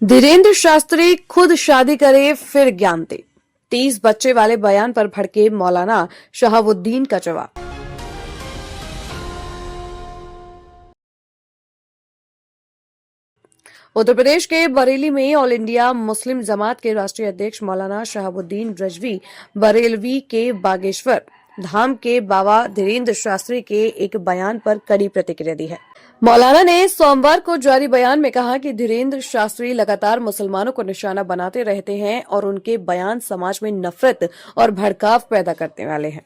धीरेन्द्र शास्त्री खुद शादी करे फिर ज्ञान दे। 30 बच्चे वाले बयान पर भड़के मौलाना शहाबुद्दीन का जवाब। उत्तर प्रदेश के बरेली में ऑल इंडिया मुस्लिम जमात के राष्ट्रीय अध्यक्ष मौलाना शहाबुद्दीन रजवी बरेलवी के बागेश्वर धाम के बाबा धीरेन्द्र शास्त्री के एक बयान पर कड़ी प्रतिक्रिया दी है। मौलाना ने सोमवार को जारी बयान में कहा कि धीरेन्द्र शास्त्री लगातार मुसलमानों को निशाना बनाते रहते हैं और उनके बयान समाज में नफरत और भड़काव पैदा करने वाले हैं।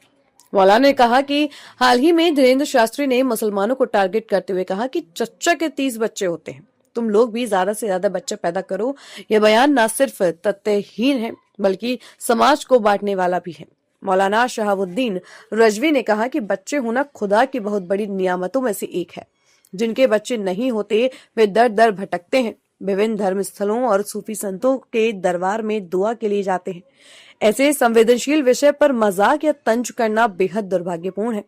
मौलाना ने कहा कि हाल ही में धीरेन्द्र शास्त्री ने मुसलमानों को टारगेट करते हुए कहा कि चच्चा के 30 बच्चे होते हैं, तुम लोग भी ज्यादा से ज्यादा बच्चे पैदा करो। यह बयान न सिर्फ तथ्यहीन है बल्कि समाज को बांटने वाला भी है। मौलाना शहाबुद्दीन रजवी ने कहा कि बच्चे होना खुदा की बहुत बड़ी नियामतों में से एक है। जिनके बच्चे नहीं होते वे दर दर भटकते हैं, विभिन्न धर्म स्थलों और सूफी संतों के दरबार में दुआ के लिए जाते हैं। ऐसे संवेदनशील विषय पर मजाक या तंज करना बेहद दुर्भाग्यपूर्ण है।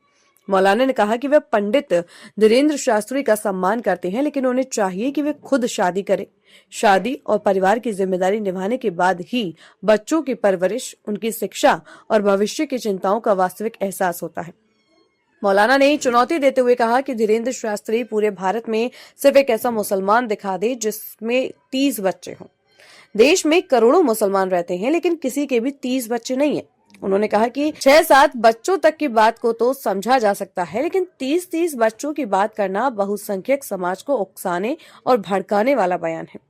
मौलाना ने कहा कि वे पंडित धीरेन्द्र शास्त्री का सम्मान करते हैं, लेकिन उन्हें चाहिए कि वे खुद शादी करें। शादी और परिवार की जिम्मेदारी निभाने के बाद ही बच्चों की परवरिश, उनकी शिक्षा और भविष्य की चिंताओं का वास्तविक एहसास होता है। मौलाना ने चुनौती देते हुए कहा कि धीरेन्द्र शास्त्री पूरे भारत में सिर्फ एक ऐसा मुसलमान दिखा दे जिसमें 30 बच्चे हों। देश में करोड़ों मुसलमान रहते हैं, लेकिन किसी के भी 30 बच्चे नहीं है। उन्होंने कहा कि 6-7 बच्चों तक की बात को तो समझा जा सकता है, लेकिन 30-30 बच्चों की बात करना बहुसंख्यक समाज को उकसाने और भड़काने वाला बयान है।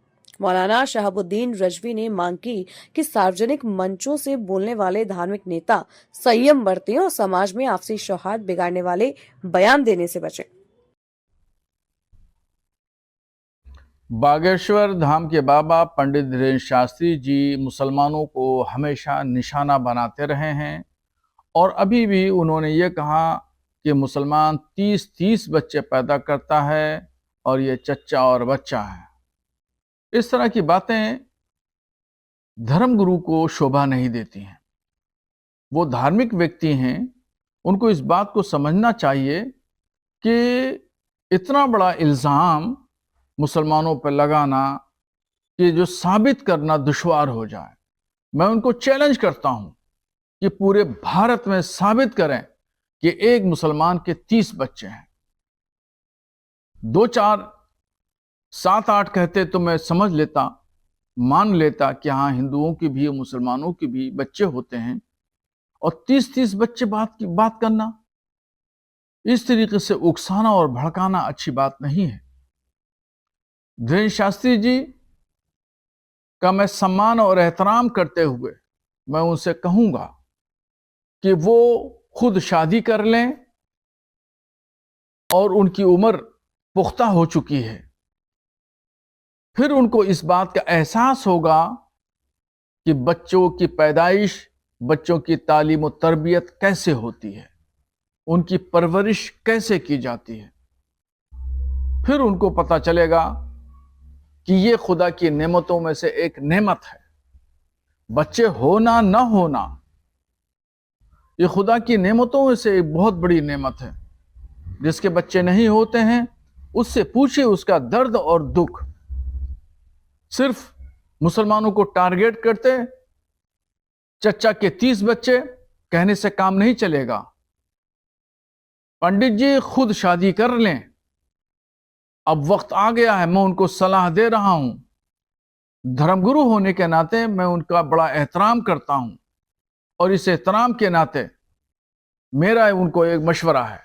मौलाना शहाबुद्दीन रजवी ने मांग की कि सार्वजनिक मंचों से बोलने वाले धार्मिक नेता संयम बरतें और समाज में आपसी सौहार्द बिगाड़ने वाले बयान देने से बचें। बागेश्वर धाम के बाबा पंडित धीरेन्द्र शास्त्री जी मुसलमानों को हमेशा निशाना बनाते रहे हैं और अभी भी उन्होंने ये कहा कि मुसलमान 30-30 बच्चे पैदा करता है और ये चच्चा और बच्चा है। इस तरह की बातें धर्मगुरु को शोभा नहीं देती हैं। वो धार्मिक व्यक्ति हैं, उनको इस बात को समझना चाहिए कि इतना बड़ा इल्ज़ाम मुसलमानों पर लगाना कि जो साबित करना दुश्वार हो जाए। मैं उनको चैलेंज करता हूं कि पूरे भारत में साबित करें कि एक मुसलमान के 30 बच्चे हैं। 2, 4, 7, 8 कहते तो मैं समझ लेता, मान लेता कि हाँ, हिंदुओं के भी मुसलमानों के भी बच्चे होते हैं, और 30-30 बच्चे बात करना, इस तरीके से उकसाना और भड़काना अच्छी बात नहीं है। धीरेन्द्र शास्त्री जी का मैं सम्मान और एहतराम करते हुए मैं उनसे कहूंगा कि वो खुद शादी कर लें, और उनकी उम्र पुख्ता हो चुकी है। फिर उनको इस बात का एहसास होगा कि बच्चों की पैदाइश, बच्चों की तालीम और तरबियत कैसे होती है, उनकी परवरिश कैसे की जाती है। फिर उनको पता चलेगा कि ये खुदा की नेमतों में से एक नेमत है। बच्चे होना न होना ये खुदा की नेमतों में से एक बहुत बड़ी नेमत है। जिसके बच्चे नहीं होते हैं उससे पूछिए उसका दर्द और दुख। सिर्फ मुसलमानों को टारगेट करते चच्चा के 30 बच्चे कहने से काम नहीं चलेगा। पंडित जी खुद शादी कर लें। अब वक्त आ गया है, मैं उनको सलाह दे रहा हूं। धर्मगुरु होने के नाते मैं उनका बड़ा एहतराम करता हूं, और इस एहतराम के नाते मेरा उनको एक मशवरा है।